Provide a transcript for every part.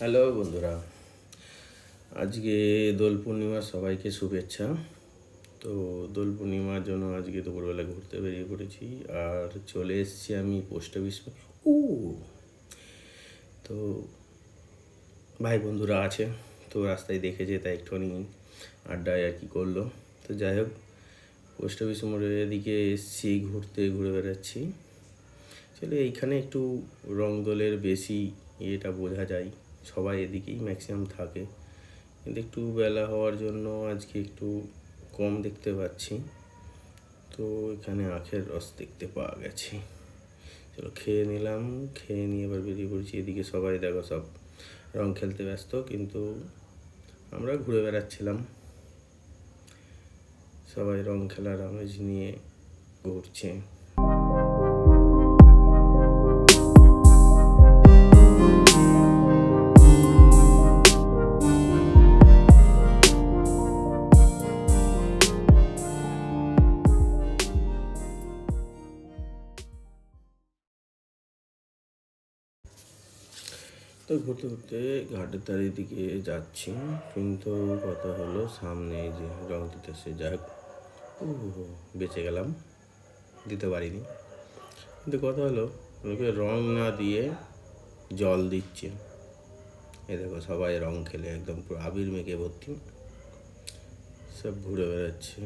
Hello বন্ধুরা, আজকে দোল পূর্ণিমার সবাইকে শুভেচ্ছা। তো দোল পূর্ণিমার জন্য আজকে দুপুরবেলা ঘুরতে বেরিয়ে পড়েছি আর চলে এসেছি আমি পোস্ট অফিস। ও তো ভাই বন্ধুরা আছে, তো রাস্তায় দেখেছে, তাই একটুখানি আড্ডায় আর কি করলো। তো যাই হোক, পোস্ট অফিস মোড়ের এদিকে এসেছি, ঘুরে বেড়াচ্ছি। চলে এইখানে একটু রং দোলের বেশি ইয়েটা বোঝা যায়, সবাই এদিকেই ম্যাক্সিমাম থাকে, কিন্তু একটু বেলা হওয়ার জন্য আজকে একটু কম দেখতে পাচ্ছি। তো এখানে আখের রস দেখতে পাওয়া গেছে, চলো খেয়ে নিলাম। খেয়ে নিয়ে এবার বেরিয়ে পড়ছি। এদিকে সবাই দেখো সব রং খেলতে ব্যস্ত, কিন্তু আমরা ঘুরে বেড়াচ্ছিলাম, সবাই রং খেলার আমেজ নিয়ে ঘুরছে। তো ঘুরতে ঘুরতে ঘাটের ধারের দিকে যাচ্ছি, কিন্তু কথা হলো সামনে যে রং দিতেছে, যাই হোক বেঁচে গেলাম, দিতে পারিনি। কিন্তু কথা হলো লোকে রং না দিয়ে জল দিচ্ছে। এ দেখো সবাই রং খেলে একদম পুরো আবির মেখে ভর্তি, সব ঘুরে বেড়াচ্ছে।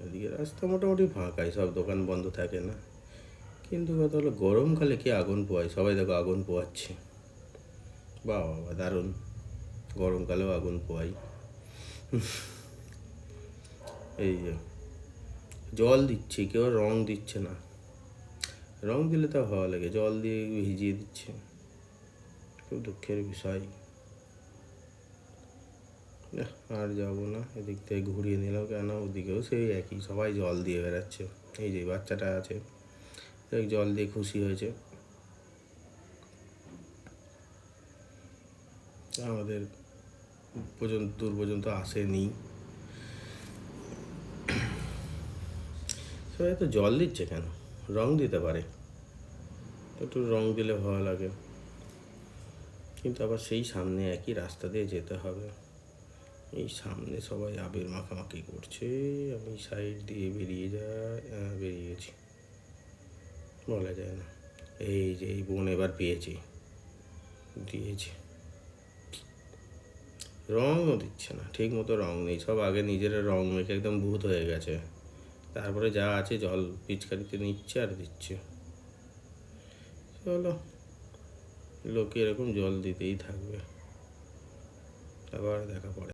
এদিকে রাস্তা মোটামুটি ফাঁকাই, সব দোকান বন্ধ থাকে না। কিন্তু কথা হলো গরমকালে কি আগুন পোয়ায়, সবাই দেখো আগুন পোয়াচ্ছে। বাহ বাবা, দারুণ, গরমকালেও আগুন পোয়াই। এই যে জল দিচ্ছে, কেউ রং দিচ্ছে না। রং দিলে তাও ভালো লাগে, জল দিয়ে ভিজিয়ে দিচ্ছে, খুব দুঃখের বিষয়। আর যাবো না, এদিক থেকে ঘুরিয়ে নিলাম, কেন ওদিকেও সেই একই, সবাই জল দিয়ে বেড়াচ্ছে। এই যে বাচ্চাটা আছে, জল দিয়ে খুশি হয়েছে। আমাদের দূর পর্যন্ত আসেনি। সবাই তো জল দিচ্ছে কেন, রং দিতে পারে, একটু রং দিলে ভালো লাগে। কিন্তু আবার সেই সামনে একই রাস্তা দিয়ে যেতে হবে, এই সামনে সবাই আবির মাখামাখি করছে, আমি সাইড দিয়ে বেরিয়ে গেছি, বলা যায় না। এই যে এই বোন এবার দিয়েছে, রঙও দিচ্ছে না ঠিক মতো, রং নেই, সব আগে নিজেরা রং মেখে একদম ভূত হয়ে গেছে, তারপরে যা আছে জল পিচকারিতে নিচ্ছে আর দিচ্ছে। চলো, লোকে এরকম জল দিতেই থাকবে, আবার দেখা পড়ে।